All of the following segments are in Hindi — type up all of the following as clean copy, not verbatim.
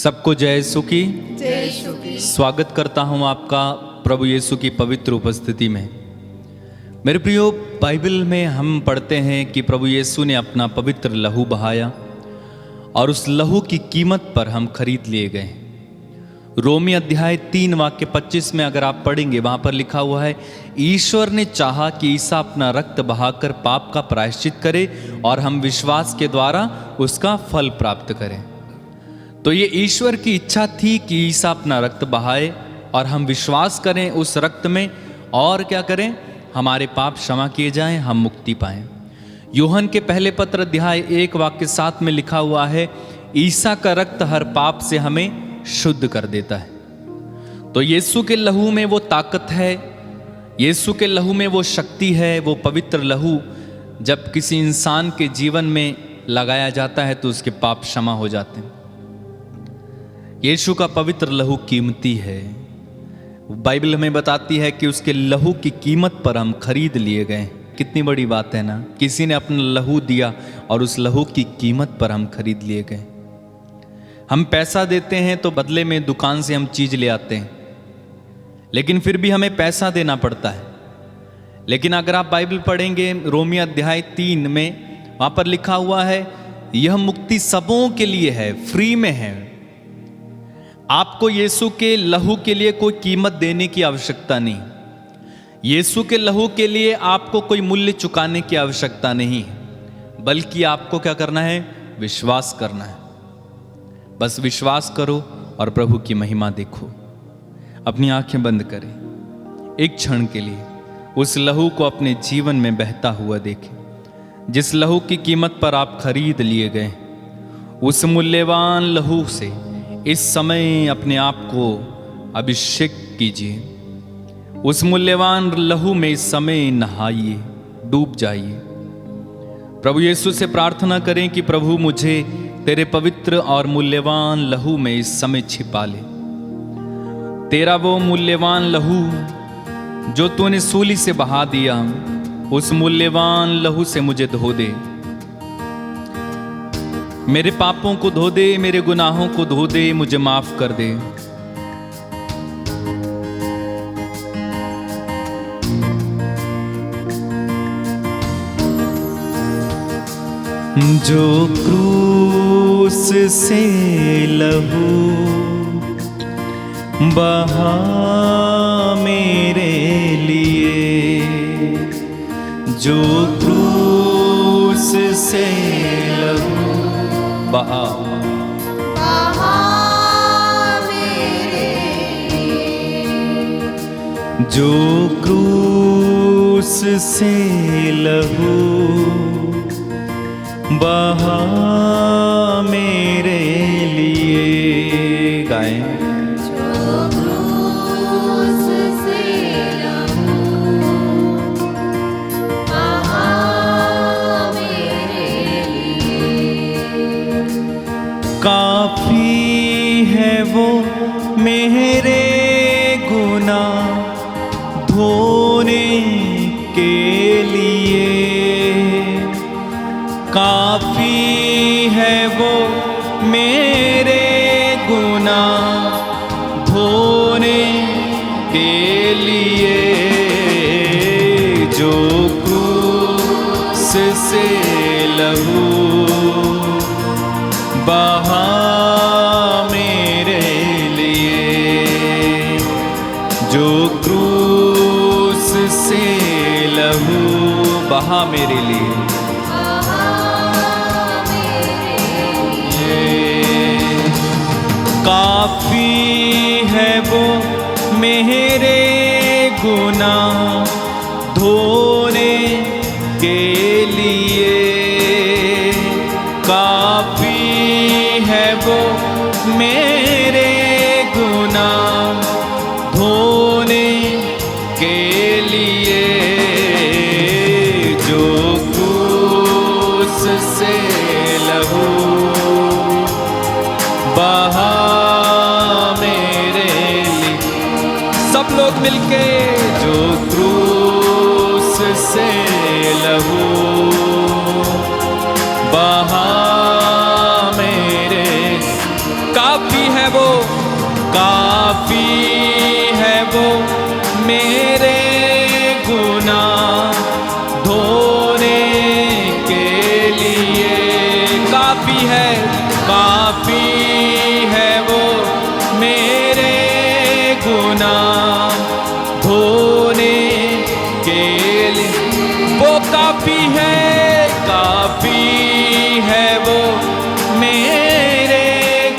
सबको जय यीशु की। जय यीशु की। स्वागत करता हूं आपका प्रभु यीशु की पवित्र उपस्थिति में। मेरे प्रियो, बाइबल में हम पढ़ते हैं कि प्रभु यीशु ने अपना पवित्र लहू बहाया और उस लहू की कीमत पर हम खरीद लिए गए। रोमी अध्याय 3 वाक्य 25 में अगर आप पढ़ेंगे, वहां पर लिखा हुआ है, ईश्वर ने चाहा कि ईसा अपना रक्त बहाकर पाप का प्रायश्चित करे और हम विश्वास के द्वारा उसका फल प्राप्त करें। तो ये ईश्वर की इच्छा थी कि ईसा अपना रक्त बहाए और हम विश्वास करें उस रक्त में, और क्या करें, हमारे पाप क्षमा किए जाएं, हम मुक्ति पाएं। यूहन के पहले पत्र अध्याय 1 वाक्य 7 में लिखा हुआ है, ईसा का रक्त हर पाप से हमें शुद्ध कर देता है। तो यीशु के लहू में वो ताकत है, यीशु के लहू में वो शक्ति है। वो पवित्र लहू जब किसी इंसान के जीवन में लगाया जाता है तो उसके पाप क्षमा हो जाते हैं। यीशु का पवित्र लहू कीमती है। बाइबल हमें बताती है कि उसके लहू की कीमत पर हम खरीद लिए गए। कितनी बड़ी बात है ना, किसी ने अपना लहू दिया और उस लहू की कीमत पर हम खरीद लिए गए। हम पैसा देते हैं तो बदले में दुकान से हम चीज ले आते हैं, लेकिन फिर भी हमें पैसा देना पड़ता है। लेकिन अगर आप बाइबल पढ़ेंगे रोमी अध्याय 3 में, वहां पर लिखा हुआ है, यह मुक्ति सबों के लिए है, फ्री में है। आपको यीशु के लहू के लिए कोई कीमत देने की आवश्यकता नहीं। यीशु के लहू के लिए आपको कोई मूल्य चुकाने की आवश्यकता नहीं, बल्कि आपको क्या करना है, विश्वास करना है। बस विश्वास करो और प्रभु की महिमा देखो। अपनी आंखें बंद करें, एक क्षण के लिए उस लहू को अपने जीवन में बहता हुआ देखें, जिस लहू की कीमत पर आप खरीद लिए गए। उस मूल्यवान लहू से इस समय अपने आप को अभिषेक कीजिए। उस मूल्यवान लहू में इस समय नहाइए, डूब जाइए। प्रभु यीशु से प्रार्थना करें कि प्रभु मुझे तेरे पवित्र और मूल्यवान लहू में इस समय छिपा ले। तेरा वो मूल्यवान लहू जो तूने सूली से बहा दिया, उस मूल्यवान लहू से मुझे धो दे। मेरे पापों को धो दे, मेरे गुनाहों को धो दे, मुझे माफ कर दे। जो क्रूस से लहू बहा मेरे लिए, जो क्रूस से लहू बहा मेरे लिए, जो क्रूस से लहू बहा मेरे लिए। गाएं। जो क्रूस से लहू बहा मेरे लिए, काफी है वो मेरे गुनाह धोने के लिए, काफी है वो मेरे गुनाह धोने के लिए। जो क्रूस से लहू बहा मेरे लिए, जो क्रूस से लहू बहा मेरे लिए, काफी है वो मेरे गुनाह धोने के लिए, काफी है वो मेरे गुनाह धोने के लिए। जो क्रूस से लहू बहा सब लोग मिलके, जो क्रूस से लहू बहा मेरे, काफी है काफी है वो मेरे गुनाह धोने के लिए। काफी है वो मेरे गुनाह धोने के लिए। वो काफी है वो मेरे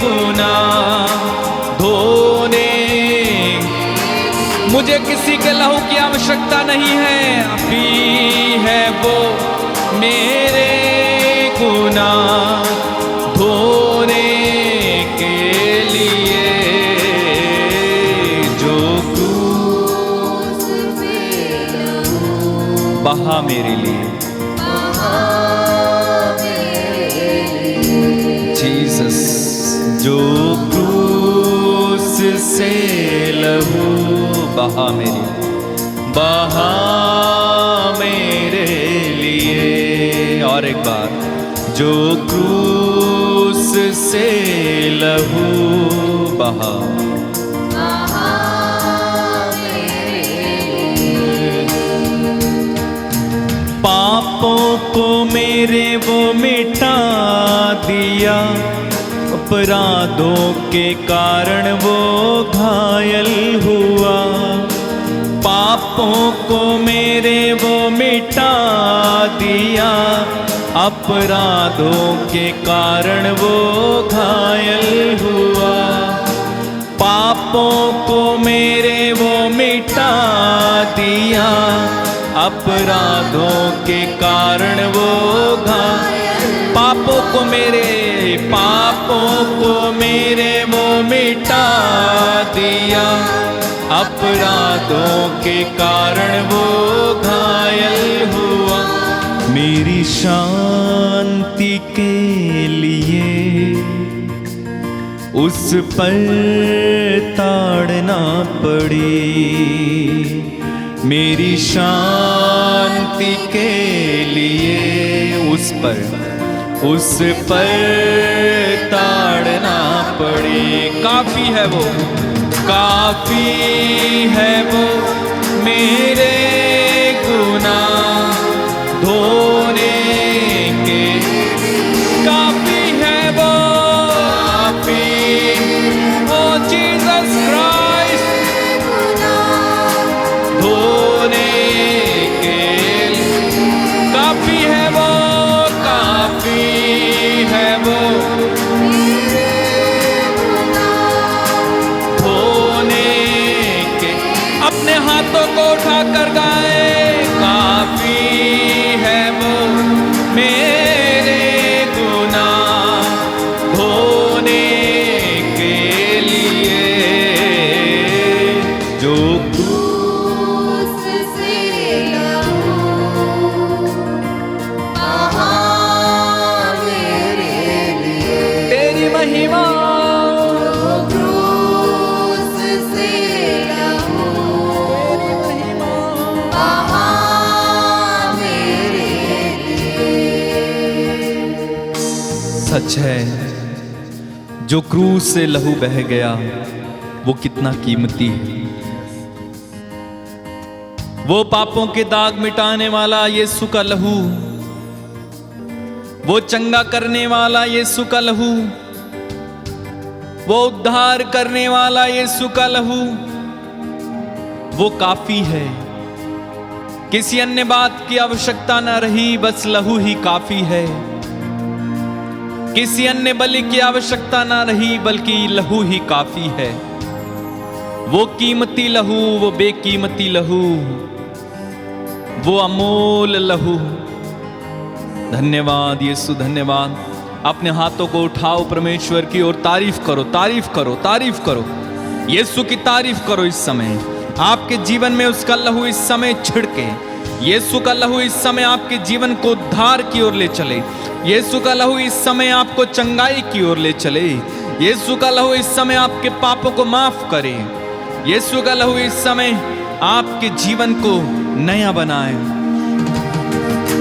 गुनाह धोने। मुझे किसी के लहू की आवश्यकता नहीं है। काफी है वो मेरे गुनाह धोने के लिए, जो क्रूस से लहू बहा मेरे लिए। बहा मेरे लिए। जीसस, जो क्रूस से लहू बहा मेरे लिए। और एक बार, जो क्रूस से लहू बहा पापों को मेरे वो मिटा दिया, अपराधों के कारण वो घायल हुआ। पापों को मेरे वो मिटा दिया, अपराधों के कारण वो घायल हुआ। पापों को मेरे वो मिटा दिया, अपराधों के कारण वो पापों को मेरे वो मिटा दिया, अपराधों के कारण वो घायल हुआ। मेरी शांति के लिए उस पर ताड़ना पड़ी। मेरी शांति के लिए उस पर ताड़ना पड़ी। काफी है वो मेरे गुनाह धोने के। काफी है वो, ओ जीसस क्राइस्ट धोने के। काफी है वो धोने के। अपने हाथों को उठाकर गाए, काफी है वो मेरे गुनाह धोने के लिए, जो क्रूस से लहू बहा मेरे लिए। तेरी महिमा। जो क्रूस से लहू बहा मेरे लिए। सच है, जो क्रूस से लहू बह गया वो कितना कीमती है। वो पापों के दाग मिटाने वाला यीशु का लहू, वो चंगा करने वाला यीशु का लहू, वो उद्धार करने वाला यीशु का लहू, वो काफी है। किसी अन्य बात की आवश्यकता ना रही, बस लहू ही काफी है। किसी अन्य बलि की आवश्यकता ना रही, बल्कि लहू ही काफी है। वो कीमती लहू, वो बेकीमती लहू, वो अमोल लहू। धन्यवाद यीशु, धन्यवाद। अपने हाथों को उठाओ परमेश्वर की और तारीफ करो, तारीफ करो, तारीफ करो। यीशु की तारीफ करो। इस समय आपके जीवन में उसका लहू इस समय छिड़के। यीशु का लहू इस समय आपके जीवन को उद्धार की ओर ले चले। यीशु का लहू इस समय आपको चंगाई की ओर ले चले। यीशु का लहू इस समय आपके पापों को माफ करे। यीशु का लहू इस समय आपके जीवन को नया बनाए।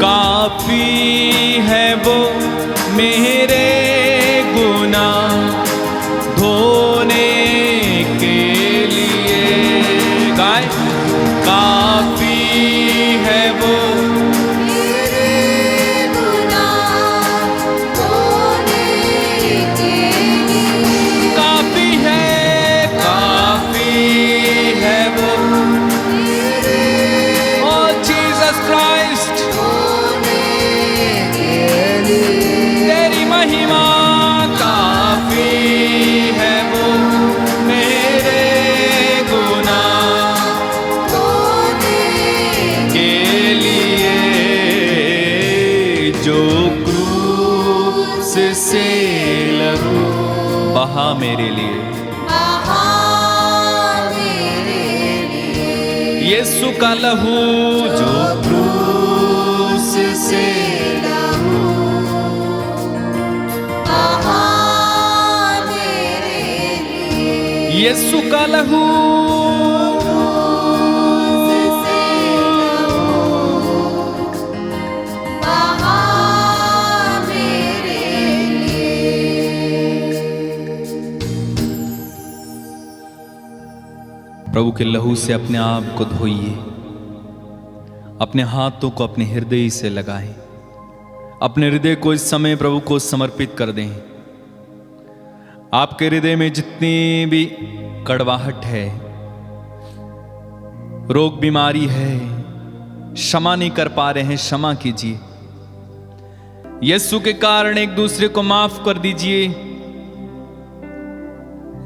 काफी है वो मेरे गुनाह धोने बहा मेरे लिए। बहा मेरे लिए। यीशु का लहू जो क्रूस से लहू बहा मेरे लिए। यीशु का लहू से लहू बहा मेरे लिए। प्रभु के लहू से अपने आप को धोइए, अपने हाथों को अपने हृदय से लगाएं, अपने हृदय को इस समय प्रभु को समर्पित कर दें। आपके हृदय में जितनी भी कड़वाहट है, रोग बीमारी है, क्षमा नहीं कर पा रहे हैं, क्षमा कीजिए। यीशु के कारण एक दूसरे को माफ कर दीजिए।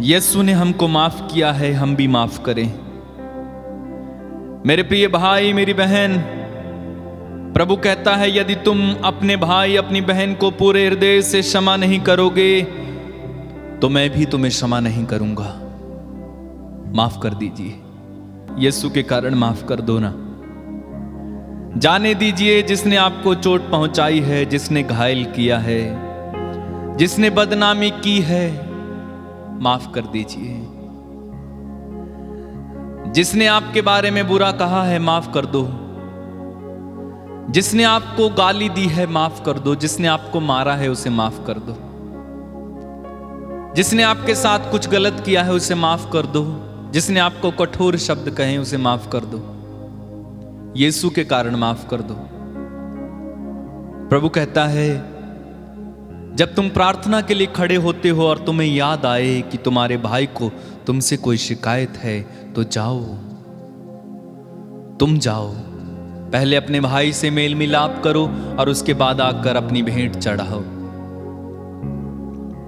यीशु ने हमको माफ किया है, हम भी माफ करें। मेरे प्रिय भाई मेरी बहन, प्रभु कहता है यदि तुम अपने भाई अपनी बहन को पूरे हृदय से क्षमा नहीं करोगे तो मैं भी तुम्हें क्षमा नहीं करूंगा। माफ कर दीजिए, यीशु के कारण माफ कर दो ना। जाने दीजिए जिसने आपको चोट पहुंचाई है, जिसने घायल किया है, जिसने बदनामी की है, माफ कर दीजिए। जिसने आपके बारे में बुरा कहा है, माफ कर दो। जिसने आपको गाली दी है, माफ कर दो। जिसने आपको मारा है, उसे माफ कर दो। जिसने आपके साथ कुछ गलत किया है, उसे माफ कर दो। जिसने आपको कठोर शब्द कहे, उसे माफ कर दो। यीशु के कारण माफ कर दो। प्रभु कहता है जब तुम प्रार्थना के लिए खड़े होते हो और तुम्हें याद आए कि तुम्हारे भाई को तुमसे कोई शिकायत है, तो जाओ, तुम जाओ, पहले अपने भाई से मेल मिलाप करो और उसके बाद आकर अपनी भेंट चढ़ाओ।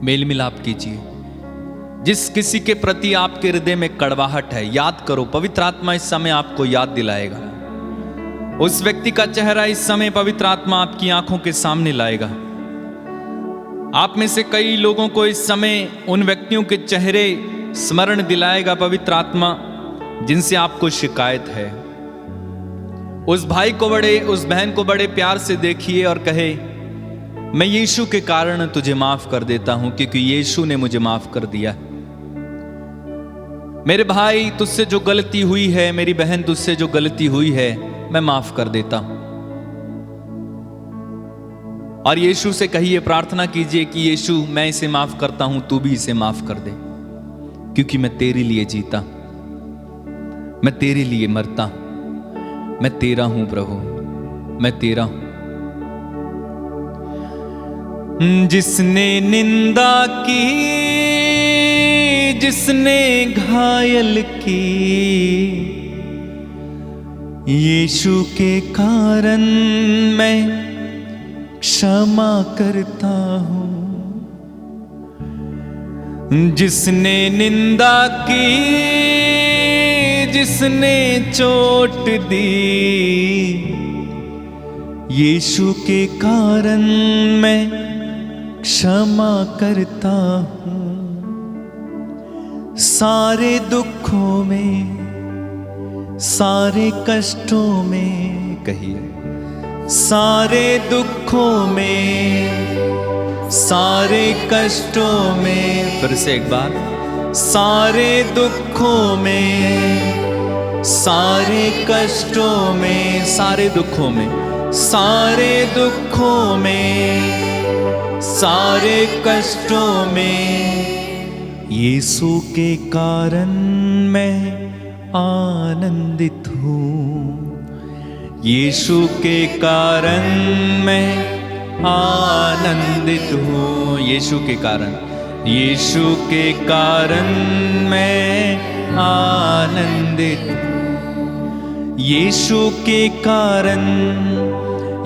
मेल मिलाप कीजिए। जिस किसी के प्रति आपके हृदय में कड़वाहट है, याद करो, पवित्र आत्मा इस समय आपको याद दिलाएगा। उस व्यक्ति का चेहरा इस समय पवित्र आत्मा आपकी आंखों के सामने लाएगा। आप में से कई लोगों को इस समय उन व्यक्तियों के चेहरे स्मरण दिलाएगा पवित्र आत्मा जिनसे आपको शिकायत है। उस भाई को उस बहन को बड़े प्यार से देखिए और कहे मैं यीशु के कारण तुझे माफ कर देता हूं, क्योंकि यीशु ने मुझे माफ कर दिया। मेरे भाई तुझसे जो गलती हुई है, मेरी बहन तुझसे जो गलती हुई है, मैं माफ कर देता हूं। और यीशु से कहिए, प्रार्थना कीजिए कि यीशु मैं इसे माफ करता हूं, तू भी इसे माफ कर दे, क्योंकि मैं तेरे लिए जीता, मैं तेरे लिए मरता हूं, मैं तेरा हूं प्रभु, मैं तेरा हूं। जिसने निंदा की, जिसने घायल की, यीशु के कारण मैं क्षमा करता हूं। जिसने निंदा की, जिसने चोट दी, यीशु के कारण मैं क्षमा करता हूं। सारे दुखों में, सारे कष्टों में, कहिए सारे दुखों में, सारे कष्टों में, फिर से एक बार, सारे दुखों में, सारे कष्टों में, सारे दुखों में, सारे दुखों में, सारे कष्टों में, यीशु के कारण मैं आनंदित हूँ। यीशु के कारण मैं आनंदित हूँ। यीशु के कारण, यीशु के कारण मैं आनंदित हूँ। यीशु के कारण,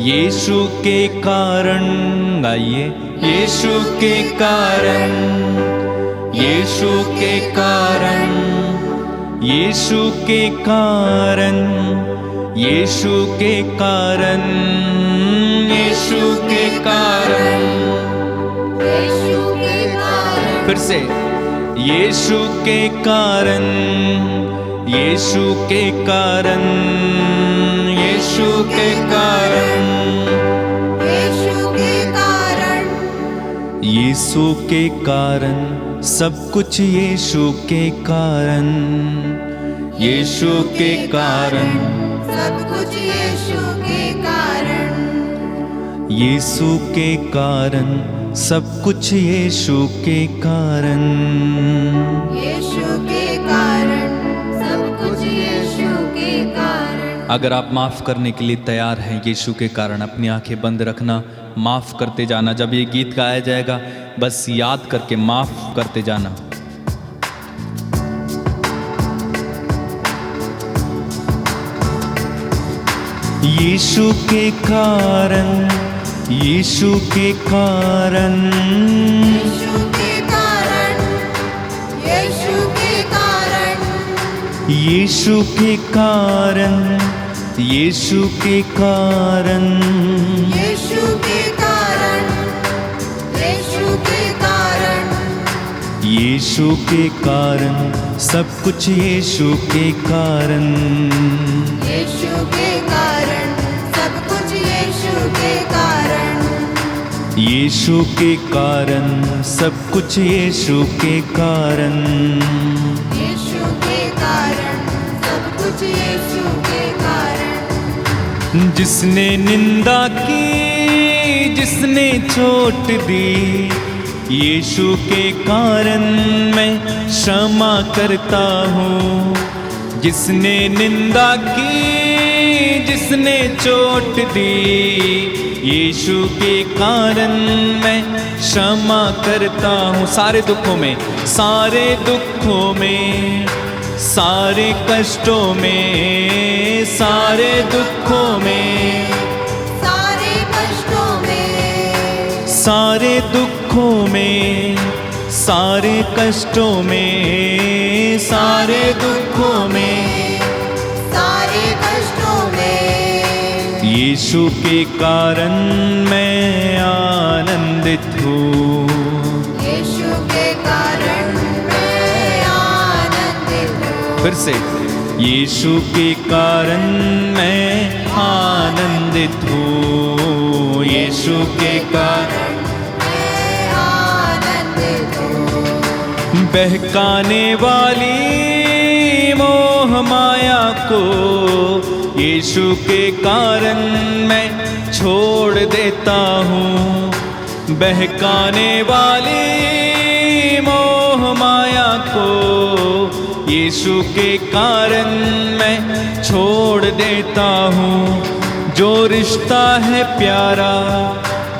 यीशु के कारण, गाइए, यीशु के कारण, यीशु के कारण, यीशु के कारण, यीशु के कारण, यीशु के कारण, यीशु के कारण, फिर से यीशु के कारण, यीशु के कारण, यीशु के कारण, यीशु के कारण, यीशु के कारण, सब कुछ यीशु के कारण, यीशु के कारण, सब कुछ यीशु के कारण, यीशु के कारण, सब कुछ यीशु के कारण, यीशु के कारण, सब कुछ यीशु के कारण। अगर आप माफ करने के लिए तैयार हैं यीशु के कारण, अपनी आंखें बंद रखना, माफ करते जाना। जब ये गीत गाया जाएगा बस याद करके माफ करते जाना। यीशु के कारण, यीशु के कारण, यीशु के कारण, यीशु के कारण, यीशु के कारण, यीशु के कारण, यीशु के कारण, यीशु के कारण, यीशु के कारण, सब कुछ यीशु के कारण, यीशु के कारण, सब कुछ यीशु के कारण, यीशु के कारण, सब कुछ यीशु के कारण, यीशु के कारण, सब कुछ यीशु के कारण। जिसने निंदा की, जिसने चोट दी, यीशु के कारण मैं क्षमा करता हूँ। जिसने निंदा की, जिसने चोट दी, यीशु के कारण मैं क्षमा करता हूँ। सारे दुखों में, सारे दुखों में, सारे कष्टों में, सारे दुखों में, सारे कष्टों में, सारे दुखों में, सारे कष्टों में, सारे दुखों में, सारे कष्टों में, यीशु के कारण मैं आनंदित हूँ। यीशु के कारण मैं आनंदित हूँ। फिर से, यीशु के कारण मैं आनंदित हूँ। यीशु के कारण मैं आनंदित हूँ। बहकाने वाली मोह माया को यीशु के कारण मैं छोड़ देता हूँ। बहकाने वाली मोह माया को यीशु के कारण मैं छोड़ देता हूँ। जो रिश्ता है प्यारा,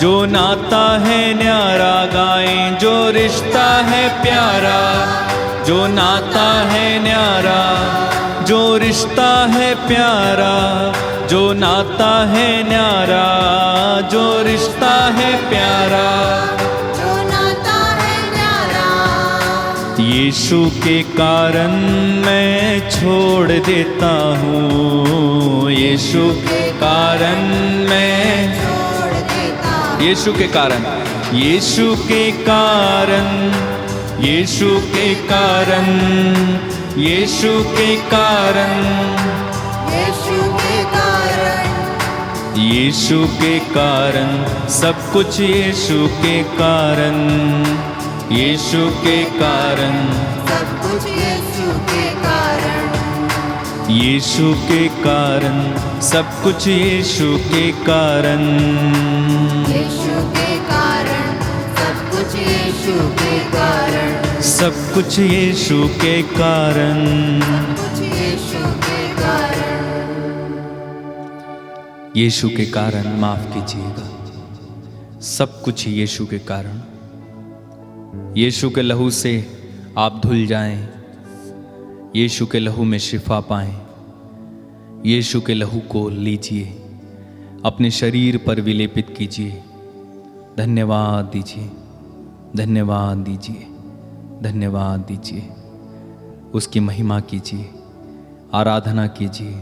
जो नाता है न्यारा, गाएं जो रिश्ता है प्यारा, जो नाता है न्यारा, जो रिश्ता है प्यारा, जो नाता है न्यारा, जो रिश्ता है प्यारा, जो नाता है न्यारा, यीशु के कारण मैं छोड़ देता हूँ। यीशु के कारण मैं छोड़ देता हूँ। यीशु के कारण, यीशु के कारण, यीशु के कारण, यीशु के कारण, यीशु के कारण, यीशु के कारण, सब कुछ यीशु के कारण, यीशु के कारण, सब कुछ यीशु के कारण, यीशु के कारण, सब कुछ यीशु के कारण, यीशु के कारण, सब कुछ यीशु के कारण, सब कुछ यीशु के कारण। कुछ यीशु के कारण। यीशु के कारण माफ कीजिएगा, सब कुछ यीशु के कारण। यीशु के लहू से आप धुल जाएं, यीशु के लहू में शिफा पाएं। यीशु के लहू को लीजिए, अपने शरीर पर विलेपित कीजिए। धन्यवाद दीजिए, धन्यवाद दीजिए, धन्यवाद दीजिए। उसकी महिमा कीजिए, आराधना कीजिए।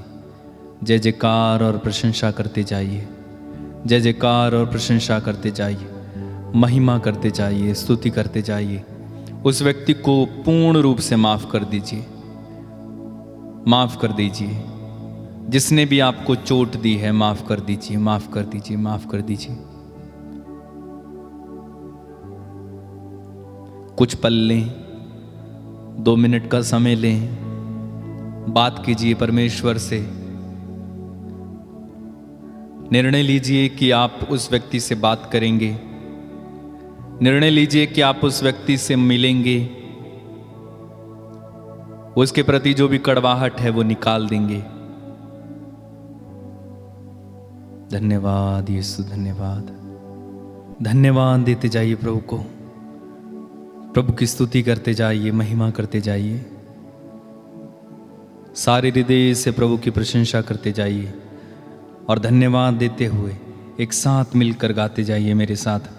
जय जयकार और प्रशंसा करते जाइए, जय जयकार और प्रशंसा करते जाइए, महिमा करते जाइए, स्तुति करते जाइए। उस व्यक्ति को पूर्ण रूप से माफ कर दीजिए, माफ कर दीजिए। जिसने भी आपको चोट दी है माफ कर दीजिए, माफ कर दीजिए, माफ कर दीजिए। कुछ पल लें, 2 मिनट का समय लें, बात कीजिए परमेश्वर से। निर्णय लीजिए कि आप उस व्यक्ति से बात करेंगे, निर्णय लीजिए कि आप उस व्यक्ति से मिलेंगे, उसके प्रति जो भी कड़वाहट है वो निकाल देंगे। धन्यवाद यीशु, धन्यवाद। धन्यवाद देते जाइए प्रभु को, प्रभु की स्तुति करते जाइए, महिमा करते जाइए, सारे हृदय से प्रभु की प्रशंसा करते जाइए और धन्यवाद देते हुए एक साथ मिलकर गाते जाइए मेरे साथ।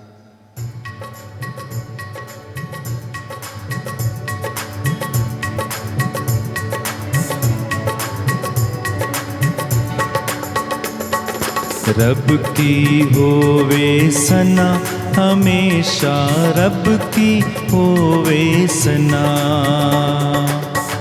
रब की होवे सना हमेशा, रब की होवे सना,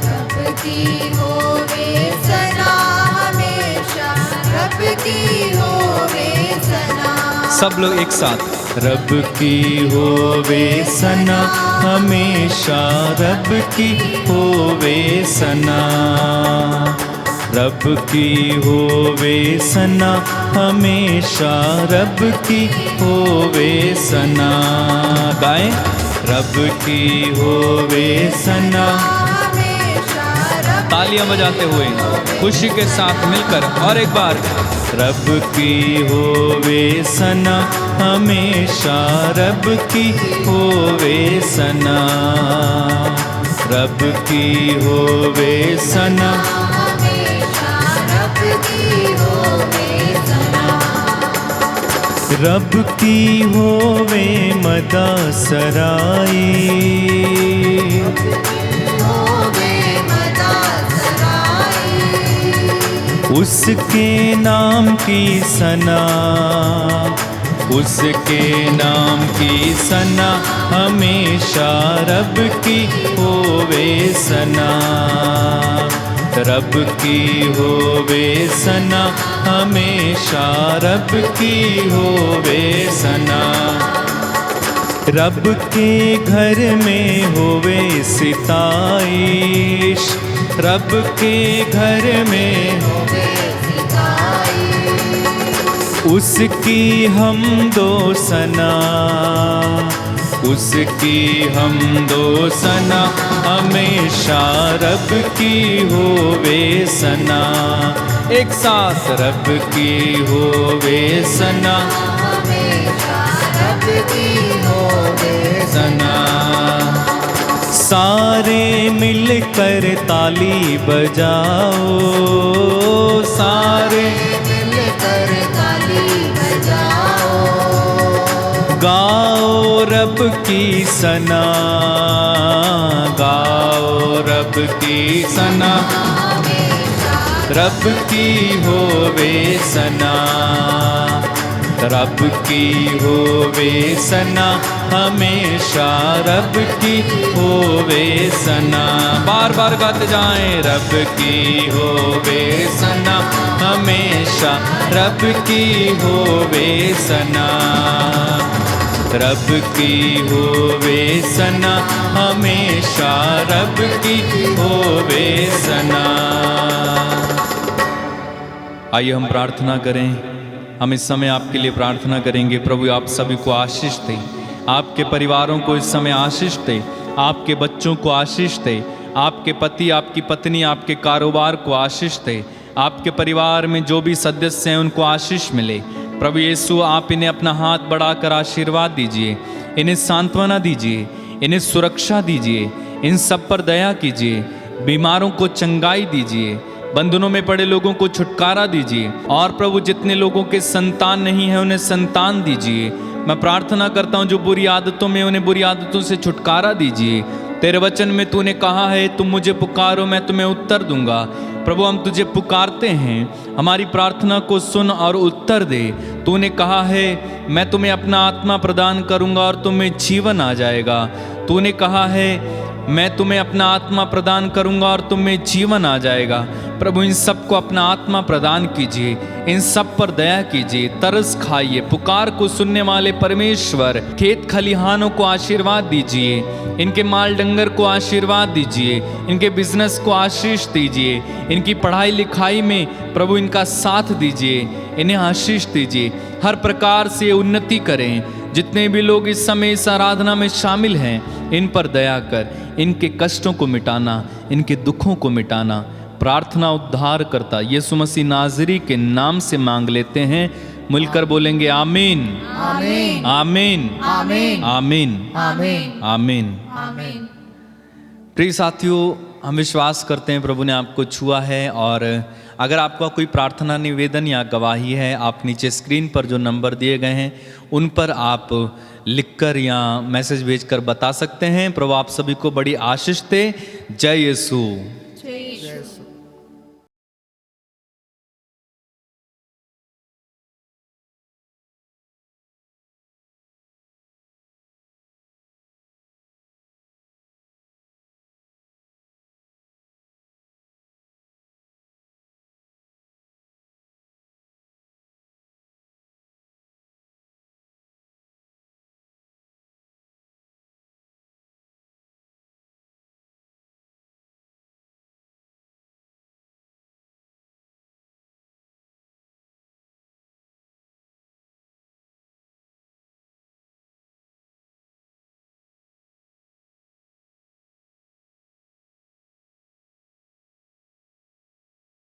रब की होवे सना हमेशा, रब की होवे सना। सब लोग एक साथ। रब की होवे सना हमेशा, रब की होवे सना, रब की होवे सना हमेशा, रब की होवे सना। गाएं, रब की होवे सना हमेशा, रब तालियां बजाते हुए खुशी के साथ मिलकर, और एक बार। रब की होवे सना हमेशा, रब की होवे सना, रब की होवे सना हमेशा, रब की होवे सना। रब की होवे मदा सराई, होवे मदा सराई, उसके नाम की सना, उसके नाम की सना हमेशा, रब की होवे सना, रब की होवे सना हमेशा, रब की होवे सना। रब के घर में होवे सिताइश, रब के घर में होवे सिताई, उसकी हम दो सना, उसकी हम दो सना हमेशा, रब की होवे सना। एक साथ। रब की होवे सना हमेशा, रब की होवे सना। सारे मिलकर ताली बजाओ, सारे मिलकर ताली बजाओ, गाओ रब की सना, गाओ रब की सना, रब की होवे सना, रब की होवे सना हमेशा, रब की होवे सना। बार बार गाते जाएं। रब की होवे सना हमेशा, रब की होवे सना, रब की होवे सना हमेशा, रब की होवे सना। आइए हम प्रार्थना करें। हम इस समय आपके लिए प्रार्थना करेंगे। प्रभु आप सभी को आशीष दें, आपके परिवारों को इस समय आशीष दें, आपके बच्चों को आशीष दें, आपके पति, आपकी पत्नी, आपके कारोबार को आशीष दें, आपके परिवार में जो भी सदस्य हैं उनको आशीष मिले। प्रभु यीशु आप इन्हें अपना हाथ बढ़ाकर आशीर्वाद दीजिए, इन्हें सांत्वना दीजिए, इन्हें सुरक्षा दीजिए, इन सब पर दया कीजिए, बीमारों को चंगाई दीजिए, बंधनों में पड़े लोगों को छुटकारा दीजिए, और प्रभु जितने लोगों के संतान नहीं है उन्हें संतान दीजिए। मैं प्रार्थना करता हूँ जो बुरी आदतों में, उन्हें बुरी आदतों से छुटकारा दीजिए। तेरे वचन में तूने कहा है तुम मुझे पुकारो मैं तुम्हें उत्तर दूंगा। प्रभु हम तुझे पुकारते हैं, हमारी प्रार्थना को सुन और उत्तर दे। तूने कहा है मैं तुम्हें अपना आत्मा प्रदान करूंगा और तुम्हें जीवन आ जाएगा। तूने कहा है मैं तुम्हें अपना आत्मा प्रदान करूंगा और तुम्हें जीवन आ जाएगा। प्रभु इन सबको अपना आत्मा प्रदान कीजिए, इन सब पर दया कीजिए, तरस खाइए। पुकार को सुनने वाले परमेश्वर खेत खलिहानों को आशीर्वाद दीजिए, इनके माल डंगर को आशीर्वाद दीजिए, इनके बिजनेस को आशीष दीजिए, इनकी पढ़ाई लिखाई में प्रभु इनका साथ दीजिए, इन्हें आशीष दीजिए, हर प्रकार से उन्नति करें। जितने भी लोग इस समय इस आराधना में शामिल हैं इन पर दया कर, इनके कष्टों को मिटाना, इनके दुखों को मिटाना। प्रार्थना उद्धार करता यीशु मसीह नाज़री के नाम से मांग लेते हैं। मिलकर बोलेंगे आमीन आमीन आमीन आमीन आमीन आमीन आमीन। आमीन। प्रिय साथियों, हम विश्वास करते हैं प्रभु ने आपको छुआ है। और अगर आपका कोई प्रार्थना निवेदन या गवाही है, आप नीचे स्क्रीन पर जो नंबर दिए गए हैं उन पर आप लिखकर या मैसेज भेजकर बता सकते हैं। प्रभु आप सभी को बड़ी आशीष दे। जय यीशु। जय यीशु।